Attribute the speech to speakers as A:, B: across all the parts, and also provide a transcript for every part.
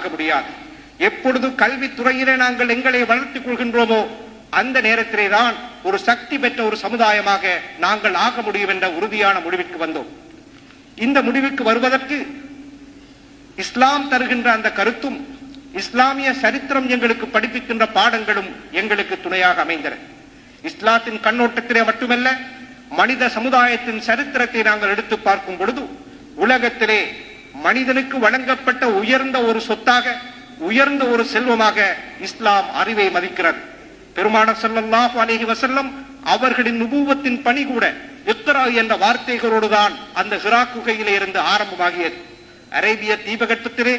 A: ஆக முடியாது. எப்பொழுது கல்வித்துறையிலே நாங்கள் எங்களை வளர்த்துக் கொள்கின்றோமோ அந்த நேரத்திலே தான் ஒரு சக்தி பெற்ற ஒரு சமுதாயமாக நாங்கள் ஆக முடியும் என்ற உறுதியான முடிவிற்கு வந்தோம். இந்த முடிவுக்கு வருவதற்கு இஸ்லாம் தருகின்ற அந்த கருத்தும் இஸ்லாமிய சரித்திரம் எங்களுக்கு படிப்பிக்கின்ற பாடங்களும் எங்களுக்கு துணையாக அமைந்தன. இஸ்லாத்தின் கண்ணோட்டத்திலே மட்டுமல்ல, மனித சமுதாயத்தின் சரித்திரத்தை நாங்கள் எடுத்து பார்க்கும் பொழுது உலகத்திலே மனிதனுக்கு வழங்கப்பட்ட உயர்ந்த ஒரு சொத்தாக, உயர்ந்த ஒரு செல்வமாக இஸ்லாம் அறிவை மதிக்கிறது. பெருமானார் ஸல்லல்லாஹு அலைஹி வஸல்லம் அவர்களின் நுபுவத்தின் பணி கூட இக்ரா என்ற வார்த்தைகளோடு தான் அந்த ஹிரா குகையிலே இருந்து ஆரம்பமாகியது. அரேபிய தீபகற்பத்திலே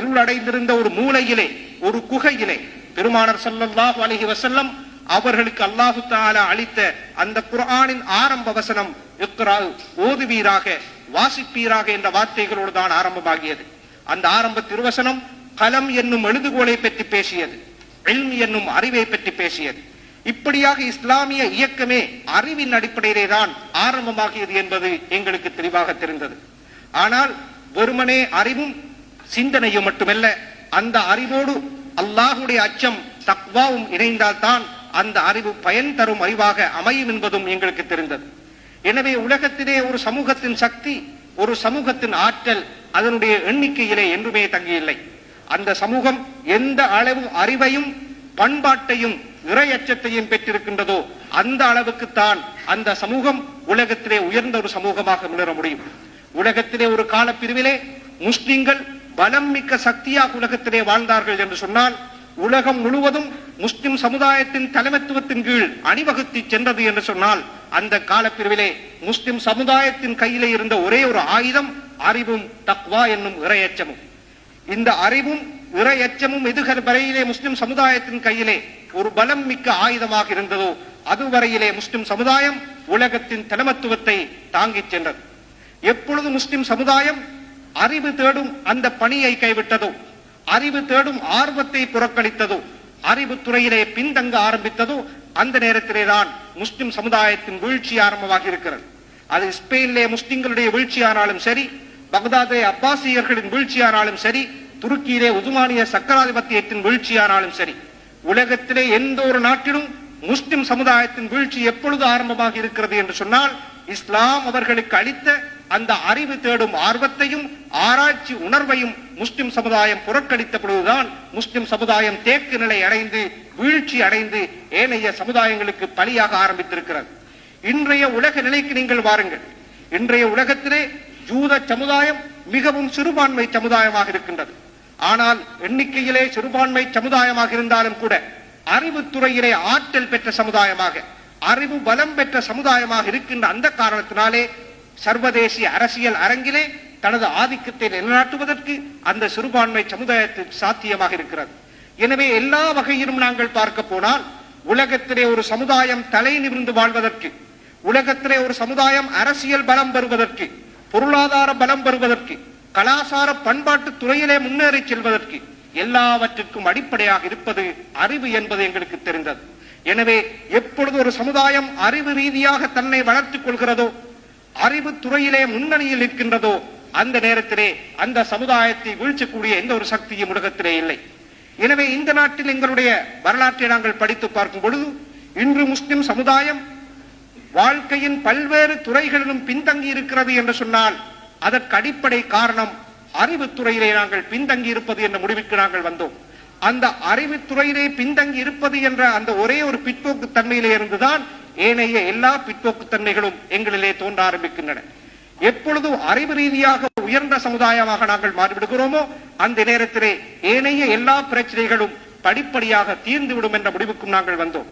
A: இருளடைந்திருந்த ஒரு மூலையிலே, ஒரு குகையிலே பெருமானார் ஸல்லல்லாஹு அலைஹி வஸல்லம் அவர்களுக்கு அல்லாஹு தஆலா அளித்த அந்த குர்ஆனின் ஆரம்ப வசனம் இக்ரா, ஓதுவீராக, வாசிப்பீராக என்ற வார்த்தைகளோடு தான் ஆரம்பமாகியது. அந்த ஆரம்ப திருவசனம் கலம் என்னும் எழுதுகோலை பற்றி பேசியது, இல்ம் என்னும் அறிவை பற்றி பேசியது. இப்படியாக இஸ்லாமிய இயக்கமே அறிவின் அடிப்படையிலே தான் ஆரம்பமாகியது என்பது எங்களுக்கு தெளிவாக தெரிந்தது. ஆனால் வெறுமனே அறிவும் சிந்தனையும் மட்டுமல்ல, அந்த அறிவோடு அல்லாஹுடைய அச்சம், தக்வாவும் இணைந்தால்தான் அந்த அறிவு பயன் தரும் அறிவாக அமையும் என்பதும் எங்களுக்கு தெரிந்தது. எனவே உலகத்திலே ஒரு சமூகத்தின் சக்தி, ஒரு சமூகத்தின் ஆற்றல் அதனுடைய எண்ணிக்கையிலே என்றுமே தங்கியில்லை. அந்த சமூகம் எந்த அளவு அறிவையும் பண்பாட்டையும் இறையச்சத்தையும் பெற்றிருக்கின்றதோ அந்த அளவுக்குத்தான் அந்த சமூகம் உலகத்திலே உயர்ந்த ஒரு சமூகமாக மிளர முடியும். உலகத்திலே ஒரு காலப்பிரிவிலே முஸ்லிம்கள் பலம் மிக்க சக்தியாக உலகத்திலே வாழ்ந்தார்கள் என்று சொன்னால், உலகம் முழுவதும் முஸ்லிம் சமுதாயத்தின் தலைமைத்துவத்தின் கீழ் அணிவகுத்து சென்றது என்று சொன்னால், அந்த காலப்பிரிவிலே முஸ்லிம் சமுதாயத்தின் கையிலே இருந்த ஒரே ஒரு ஆயுதம் அறிவும் தக்வா என்னும் இறையச்சமும். இந்த அறிவும் இறையச்சமும் எதுவரையிலே முஸ்லிம் சமுதாயத்தின் கையிலே ஒரு பலம் மிக்க ஆயுதமாக இருந்ததோ அதுவரையிலே முஸ்லிம் சமுதாயம் உலகத்தின் தலைமத்துவத்தை தாங்கிச் சென்றது. எப்பொழுது முஸ்லிம் சமுதாயம் அறிவு தேடும் அந்த பணியை கைவிட்டதோ, அறிவு தேடும் ஆர்வத்தை புறக்கணித்ததோ, அறிவு துறையிலே பின்தங்க ஆரம்பித்ததோ அந்த நேரத்திலே தான் முஸ்லிம் சமுதாயத்தின் வீழ்ச்சி ஆரம்பமாக இருக்கிறது. அது ஸ்பெயினிலே முஸ்லிம்களுடைய வீழ்ச்சியானாலும் சரி, பக்தாதே அப்பாசியர்களின் வீழ்ச்சியானாலும் சரி, துருக்கியிலே உதுமானிய சக்கராதிபத்தியத்தின் வீழ்ச்சியானாலும் சரி, உலகத்திலே எந்த ஒரு நாட்டிலும் முஸ்லிம் சமுதாயத்தின் வீழ்ச்சி எப்பொழுது ஆரம்பமாக இருக்கிறது என்று சொன்னால், இஸ்லாம் அவர்களுக்கு அளித்த அந்த அறிவு தேடும் ஆர்வத்தையும் ஆராய்ச்சி உணர்வையும் முஸ்லிம் சமுதாயம் புறக்கணித்த பொழுதுதான் முஸ்லிம் சமுதாயம் தேக்கு நிலை அடைந்து வீழ்ச்சி அடைந்து ஏனைய சமுதாயங்களுக்கு பலியாக ஆரம்பித்திருக்கிறது. இன்றைய உலக நிலைக்கு நீங்கள் வாருங்கள். இன்றைய உலகத்திலே யூத சமுதாயம் மிகவும் சிறுபான்மை சமுதாயமாக இருக்கின்றது. ஆனால் எண்ணிக்கையிலே சிறுபான்மை சமுதாயமாக இருந்தாலும் கூட அறிவுத்துறையிலே ஆற்றல் பெற்ற சமுதாயமாக, அறிவு பலம் பெற்ற சமுதாயமாக இருக்கின்ற அந்த காரணத்தினாலே சர்வதேசிய அரசியல் அரங்கிலே தனது ஆதிக்கத்தை நிலைநாட்டுவதற்கு அந்த சிறுபான்மை சமுதாயத்திற்கு சாத்தியமாக இருக்கிறது. எனவே எல்லா வகையிலும் நாங்கள் பார்க்க போனால் உலகத்திலே ஒரு சமுதாயம் தலை நிமிர்ந்து வாழ்வதற்கு, உலகத்திலே ஒரு சமுதாயம் அரசியல் பலம் பெறுவதற்கு, பொருளாதார பலம் பெறுவதற்கு, கலாசார பண்பாட்டு துறையிலே முன்னேறி செல்வதற்கு எல்லாவற்றுக்கும் அடிப்படையாக இருப்பது அறிவு என்பது எங்களுக்கு தெரிந்தது. எனவே எப்பொழுது ஒரு சமுதாயம் அறிவு ரீதியாக தன்னை வளர்த்துக் கொள்கிறதோ, அறிவு துறையிலே முன்னணியில் இருக்கின்றதோ அந்த நேரத்திலே அந்த சமுதாயத்தை வீழ்ச்சக்கூடிய எந்த ஒரு சக்தியும் உலகத்திலே இல்லை. எனவே இந்த நாட்டில் எங்களுடைய வரலாற்றை நாங்கள் படித்து பார்க்கும் பொழுது இன்று முஸ்லிம் சமுதாயம் வாழ்க்கையின் பல்வேறு துறைகளிலும் பின்தங்கி இருக்கிறது என்று சொன்னால் அதற்கு அடிப்படை காரணம் அறிவுத்துறையிலே நாங்கள் பின்தங்கி இருப்பது என்ற முடிவுக்கு நாங்கள் வந்தோம். அந்த அறிவுத்துறையிலே பின்தங்கி இருப்பது என்ற அந்த ஒரே ஒரு பிற்போக்கு தன்மையிலே இருந்துதான் ஏனைய எல்லா பிற்போக்கு தன்மைகளும் எங்களிலே தோன்ற ஆரம்பிக்கின்றன. எப்பொழுதும் அறிவு ரீதியாக உயர்ந்த சமுதாயமாக நாங்கள் மாறிவிடுகிறோமோ அந்த நேரத்திலே ஏனைய எல்லா பிரச்சனைகளும் படிப்படியாக தீர்ந்துவிடும் என்ற முடிவுக்கும் நாங்கள் வந்தோம்.